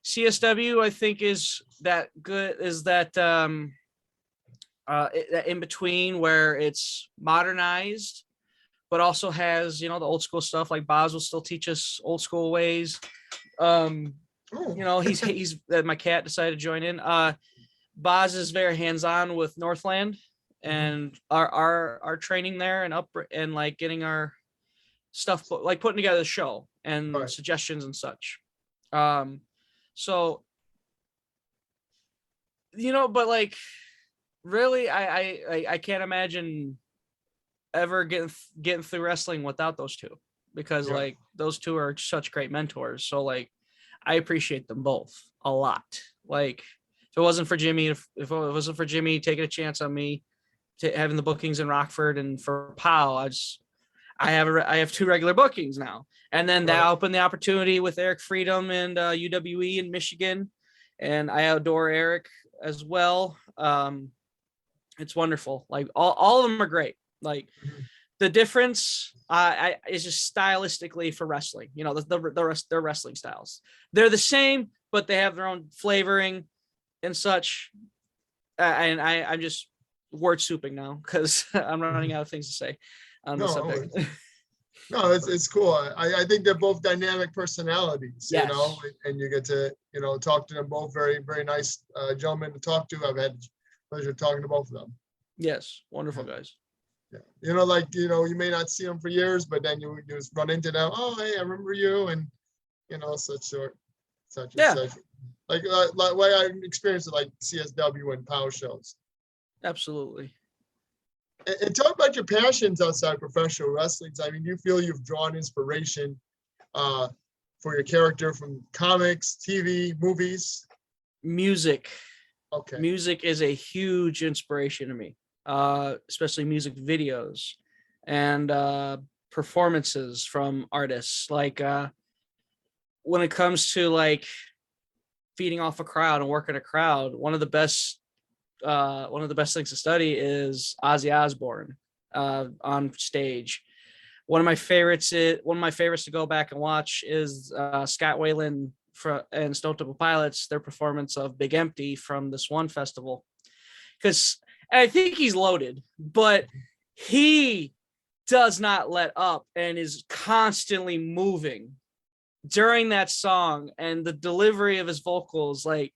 CSW, I think is that good, is that in between where it's modernized but also has the old school stuff. Like Boz will still teach us old school ways. He's my cat decided to join in. Boz is very hands-on with Northland and our training there and like getting our stuff, like putting together the show and suggestions and such. So but like really I can't imagine ever getting through wrestling without those two, because like those two are such great mentors. So like I appreciate them both a lot. Like if it wasn't for Jimmy, if it wasn't for Jimmy taking a chance on me to having the bookings in Rockford and for POW, I have two regular bookings now. And then that opened the opportunity with Eric Freedom and UWE in Michigan. And I adore Eric as well. It's wonderful. Like all of them are great. Like the difference is just stylistically for wrestling, their wrestling styles. They're the same, but they have their own flavoring and such. And I'm just word souping now because I'm running out of things to say on the subject. No, it's cool. I think they're both dynamic personalities, yes. And you get to, talk to them both. Very, very nice gentlemen to talk to. I've had the pleasure talking to both of them. Yes. Wonderful guys. Yeah. You may not see them for years, but then you just run into them. Oh, hey, I remember you. And, such. Like what I experienced at like CSW and POW shows. Absolutely. And talk about your passions outside professional wrestling. I mean, you feel you've drawn inspiration for your character from comics, TV, movies? Music. Okay. Music is a huge inspiration to me, especially music videos and performances from artists. Like when it comes to like feeding off a crowd and working a crowd, one of the best things to study is Ozzy Osbourne on stage. One of my favorites to go back and watch is Scott Weiland and Stone Temple Pilots, their performance of Big Empty from this one festival. Because I think he's loaded, but he does not let up and is constantly moving during that song, and the delivery of his vocals, like,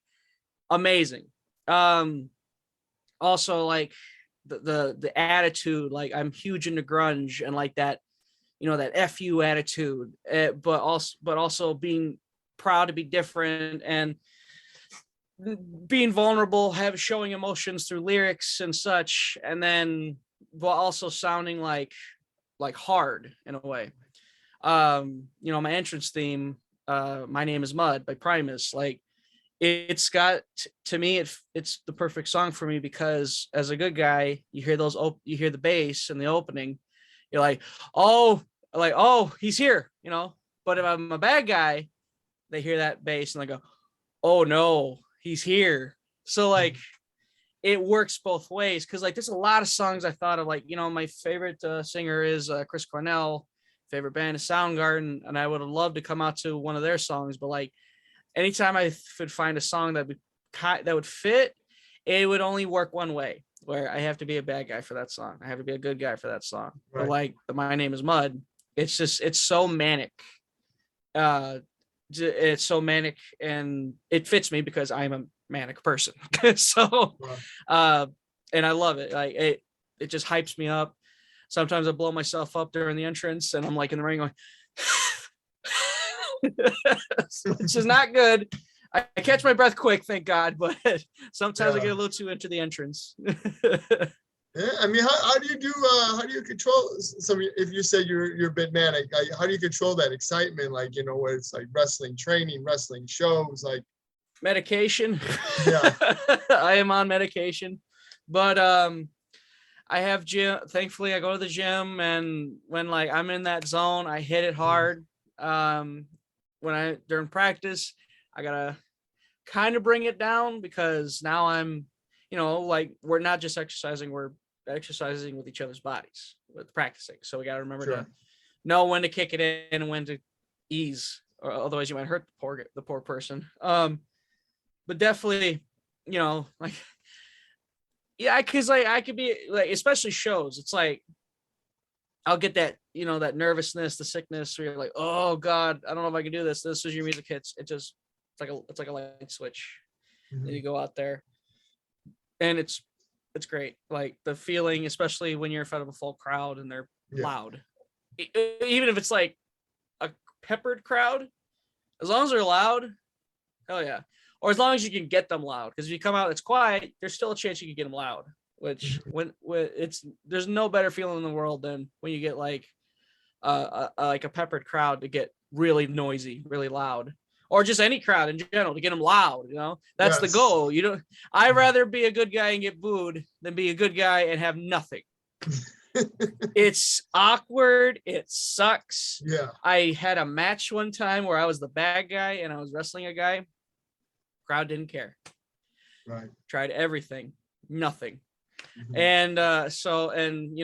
amazing. Also like the attitude, like I'm huge into grunge and like that, that FU attitude, but also being proud to be different and being vulnerable, showing emotions through lyrics and such, and then but also sounding like hard in a way. My entrance theme, My Name is Mud by Primus, like it's got, to me, it's the perfect song for me, because as a good guy, you hear the bass in the opening, you're like, oh, he's here, but if I'm a bad guy, they hear that bass and they go, oh no, he's here. So like it works both ways, because like there's a lot of songs I thought of, like, my favorite singer is Chris Cornell, favorite band is Soundgarden, and I would have loved to come out to one of their songs, but like anytime I could find a song that would fit, it would only work one way. where I have to be a bad guy for that song. I have to be a good guy for that song. Right. But like the My Name Is Mud, it's so manic. It's so manic, and it fits me because I'm a manic person. So, and I love it. Like it just hypes me up. Sometimes I blow myself up during the entrance, and I'm like in the ring going, which is not good. I catch my breath quick, thank God, but sometimes I get a little too into the entrance. Yeah, I mean, how do you control some, if you say you're a bit manic, how do you control that excitement? Like, where it's like wrestling training, wrestling shows, like medication. Yeah. I am on medication, but I have gym. Thankfully, I go to the gym, and when like I'm in that zone, I hit it hard. During practice, I gotta kind of bring it down because now I'm, like we're not just exercising, we're exercising with each other's bodies with practicing. So we got to remember to know when to kick it in and when to ease, or otherwise you might hurt the poor person. But definitely, like, yeah, because like I could be like, especially shows, it's like I'll get that, that nervousness, the sickness where you're like, oh God, I don't know if I can do this. This is your music hits. It's like a light switch. Mhm. And you go out there, and it's great. Like the feeling, especially when you're in front of a full crowd and they're loud, even if it's like a peppered crowd, as long as they're loud, hell yeah. Or as long as you can get them loud, because if you come out it's quiet, there's still a chance you can get them loud. Which when there's no better feeling in the world than when you get like a peppered crowd to get really noisy, really loud, or just any crowd in general to get them loud. That's the goal. I'd rather be a good guy and get booed than be a good guy and have nothing. It's awkward. It sucks. Yeah. I had a match one time where I was the bad guy and I was wrestling a guy. Crowd didn't care. Right. Tried everything, nothing. Mhm. And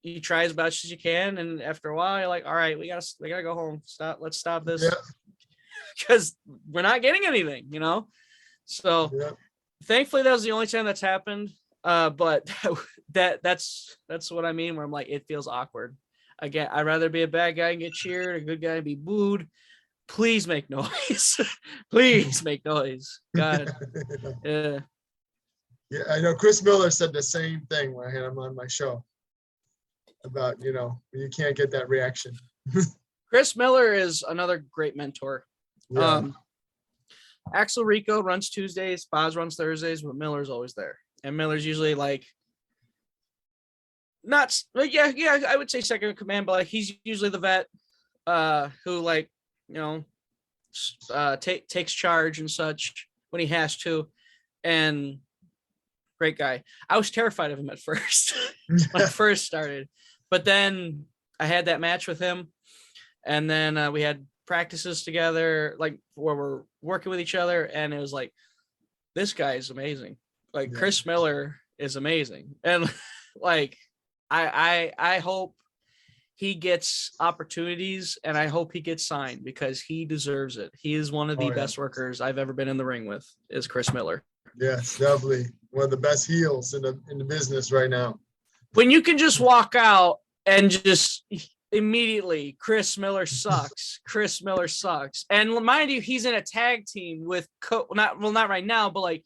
you try as much as you can, and after a while you're like, all right, we gotta go home. Let's stop this, because we're not getting anything. So thankfully that was the only time that's happened. But that's what I mean, where I'm like, it feels awkward. Again, I'd rather be a bad guy and get cheered, a good guy and be booed. Please make noise. Please make noise. God. Yeah. Yeah, I know Chris Miller said the same thing when I had him on my show about, you can't get that reaction. Chris Miller is another great mentor. Yeah. Axel Rico runs Tuesdays, Boz runs Thursdays, but Miller's always there. And Miller's usually like, not, I would say second in command, but like he's usually the vet who like, takes charge and such when he has to. And great guy. I was terrified of him at first when I first started, but then I had that match with him, and then we had practices together, like where we're working with each other, and it was like, this guy is amazing. Like Chris Miller is amazing, and like I hope he gets opportunities, and I hope he gets signed because he deserves it. He is one of the best workers I've ever been in the ring with, is Chris Miller. Yes, definitely one of the best heels in the business right now. When you can just walk out and just immediately, Chris Miller sucks. Chris Miller sucks. And mind you, he's in a tag team with not right now, but like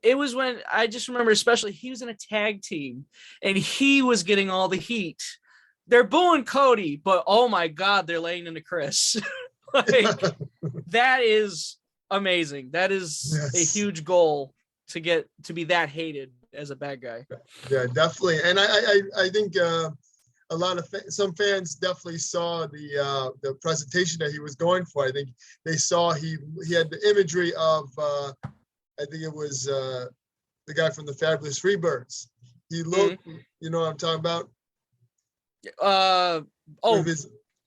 it was when I just remember, especially he was in a tag team and he was getting all the heat. They're booing Cody, but oh my God, they're laying into Chris. Like that is amazing. That is a huge goal to get to be that hated as a bad guy. Yeah, definitely. And I think a lot of some fans definitely saw the presentation that he was going for. I think they saw he had the imagery of I think it was the guy from the Fabulous Freebirds. He looked, you know what I'm talking about?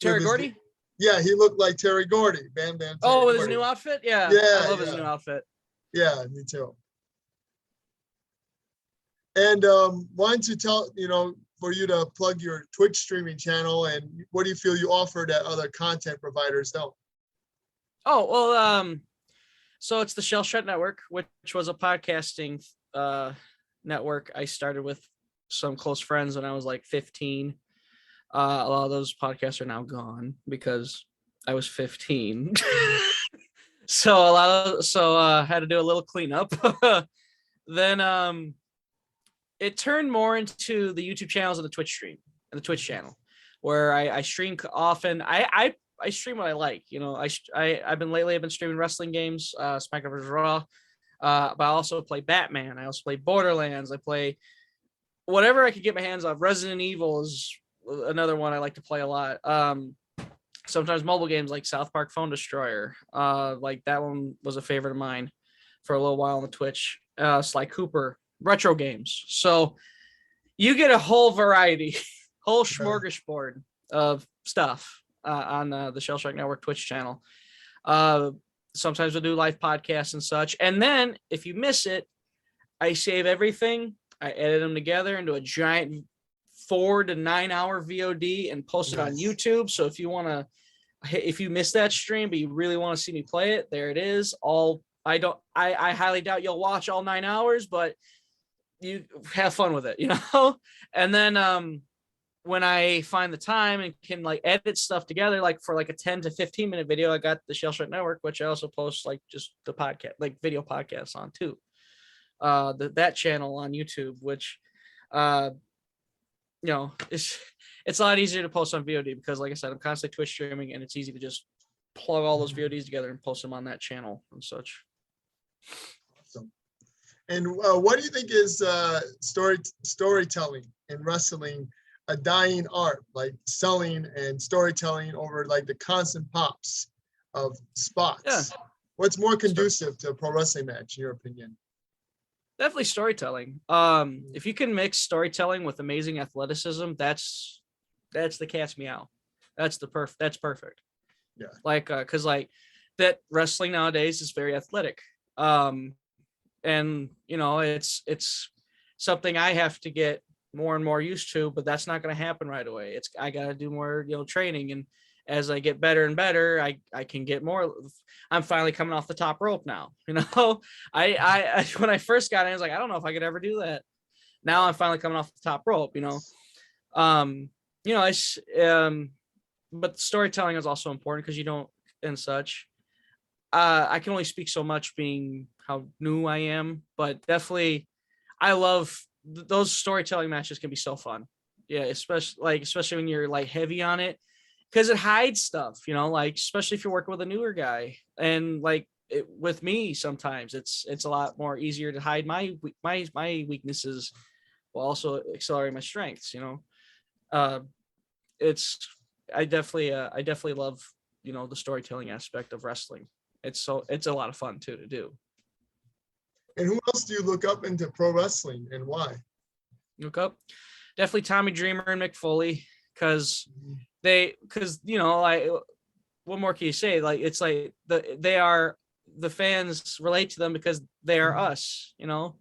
Terry Gordy? Yeah, he looked like Terry Gordy. Bam Bam. With his new outfit? Yeah. I love his new outfit. Yeah, me too. And wanted to tell, for you to plug your Twitch streaming channel, and what do you feel you offer that other content providers don't? Oh, well, so it's the Shell Shut Network, which was a podcasting network I started with some close friends when I was like 15. A lot of those podcasts are now gone because I was 15. So had to do a little cleanup. Then it turned more into the YouTube channels and the Twitch stream and the Twitch channel, where I stream often. I stream what I like. You know, I've been streaming wrestling games, SmackDown vs. Raw, but I also play Batman. I also play Borderlands. I play whatever I could get my hands on. Resident Evil is another one I like to play a lot. Sometimes mobile games like South Park Phone Destroyer. Like that one was a favorite of mine for a little while on the Twitch. Sly Cooper, retro games. So you get a whole variety, whole smorgasbord of stuff on the Shell Shock Network Twitch channel. Sometimes we'll do live podcasts and such. And then if you miss it, I save everything. I edit them together into a giant 4 to 9 hour VOD and post it on YouTube. So if you miss that stream, but you really want to see me play it, there it is. I highly doubt you'll watch all 9 hours, but you have fun with it, you know? And then, when I find the time and can like edit stuff together, like for like a 10 to 15 minute video, I got the Shell Shock Network, which I also post like just the podcast, like video podcasts on too. That channel on YouTube, which, you know, it's a lot easier to post on VOD because, like I said, I'm constantly Twitch streaming, and it's easy to just plug all those VODs together and post them on that channel and such. Awesome. And what do you think is storytelling in wrestling a dying art, like selling and storytelling over like the constant pops of spots? Yeah. What's more conducive to a pro wrestling match, in your opinion? Definitely storytelling. If you can mix storytelling with amazing athleticism, that's the cat's meow. That's perfect. Yeah. Like, cause like that wrestling nowadays is very athletic. And you know, it's something I have to get more and more used to, but that's not going to happen right away. I got to do more, you know, training. And as I get better and better, I can get more. I'm finally coming off the top rope now. You know, I when I first got in, I was like, I don't know if I could ever do that. Now I'm finally coming off the top rope, you know. You know, but storytelling is also important because you don't and such. I can only speak so much being how new I am, but definitely I love those storytelling matches can be so fun. Yeah, especially when you're like heavy on it, because it hides stuff, you know, like especially if you're working with a newer guy. And like with me, sometimes it's a lot more easier to hide my weaknesses while also accelerating my strengths, you know. I definitely love, you know, the storytelling aspect of wrestling. It's a lot of fun too to do. And who else do you look up into pro wrestling, and why? Look up definitely Tommy Dreamer and Mick Foley, because you know, what more can you say? Like, it's like the fans relate to them because they are us, you know.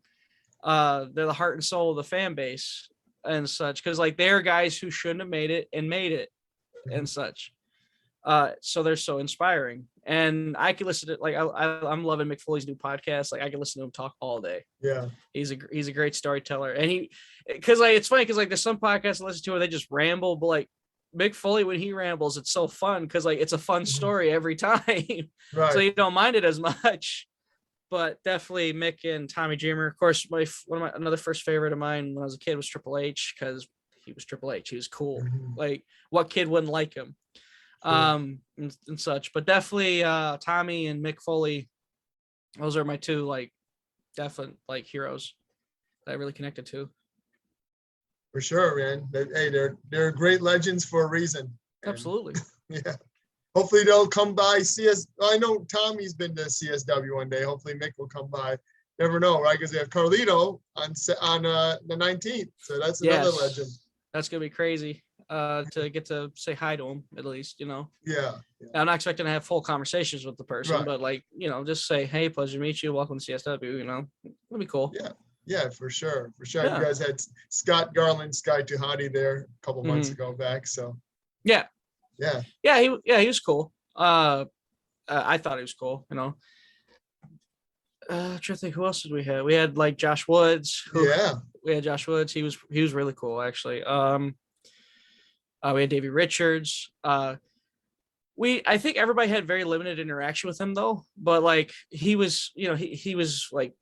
They're the heart and soul of the fan base and such, because like they're guys who shouldn't have made it and made it and such. So they're so inspiring, and I could listen to, like, I'm loving Mick Foley's new podcast. Like, I can listen to him talk all day. Yeah, he's a great storyteller, and because like it's funny because like there's some podcasts I listen to where they just ramble, but like Mick Foley, when he rambles, it's so fun because like it's a fun story every time, right. So you don't mind it as much. But definitely Mick and Tommy Dreamer. Of course, another first favorite of mine when I was a kid was Triple H, because he was Triple H. He was cool. Like, what kid wouldn't like him? And such. But definitely Tommy and Mick Foley, those are my two like definite like heroes that I really connected to. For sure, man. They're great legends for a reason. Absolutely. Yeah. Hopefully they'll come by I know Tommy's been to CSW one day. Hopefully Mick will come by. Never know, right? Because they have Carlito on the 19th. So that's another legend. That's gonna be crazy. To get to say hi to him, at least, you know. Yeah. I'm not expecting to have full conversations with the person, right. But like, you know, just say, hey, pleasure to meet you, welcome to CSW, you know. It'll be cool. Yeah, for sure. Yeah. You guys had Scott Garland, Sky Tuhati there a couple months ago back, so yeah, he was cool. I thought he was cool, you know. I'm trying to think who else did we have. We had like Josh Woods. Yeah. We had Josh Woods. He was really cool actually. We had Davey Richards. I think everybody had very limited interaction with him though, but like he was, he was like,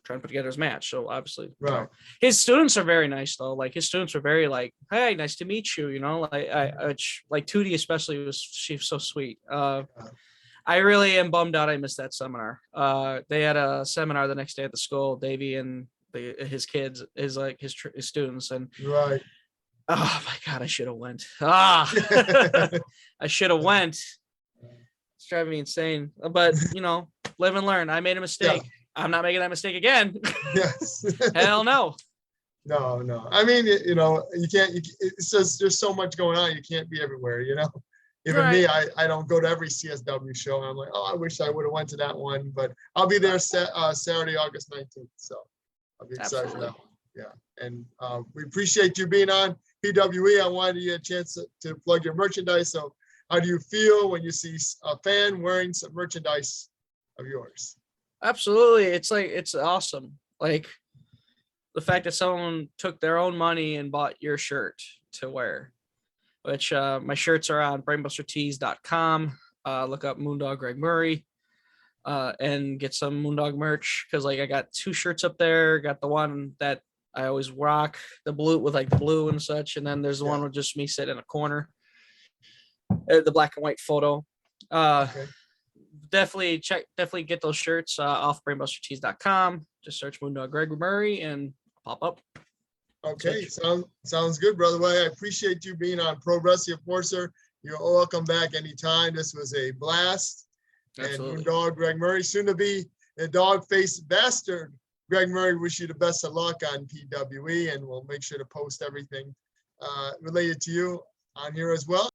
trying to put together his match. So obviously, Right. His students are very nice though. Like his students were very like, hey, nice to meet you. Like Tootie especially she's so sweet. I really am bummed out I missed that seminar. They had a seminar the next day at the school, Davey and his kids, his students, and Right. oh my God, I should have went. I should have went. It's driving me insane. But live and learn. I made a mistake. Yeah. I'm not making that mistake again. Yes. Hell no. No. I mean, you can't. It's just there's so much going on. You can't be everywhere. Even right. me, I don't go to every CSW show. I'm like, oh, I wish I would have went to that one, but I'll be there Saturday, August 19th. So I'll be excited for that one. Yeah, and we appreciate you being on PWE. I wanted you a chance to plug your merchandise. So how do you feel when you see a fan wearing some merchandise of yours? Absolutely. It's awesome. Like the fact that someone took their own money and bought your shirt to wear, which my shirts are on brainbustertees.com. Look up Moondog Greg Murray and get some Moondog merch. Cause like I got 2 shirts up there. Got the one that I always rock, the blue with like the blue and such. And then there's the one with just me sitting in a corner, the black and white photo. Okay. Definitely get those shirts off brainbustertees.com. Just search Moondog Greg Murray and pop up. Okay, sounds good, brother. Well, I appreciate you being on Pro Wrestling Enforcer. You're welcome back anytime. This was a blast. Absolutely. And Moondog Greg Murray, soon to be a dog-faced bastard. Greg Murray, wish you the best of luck on PWE, and we'll make sure to post everything related to you on here as well.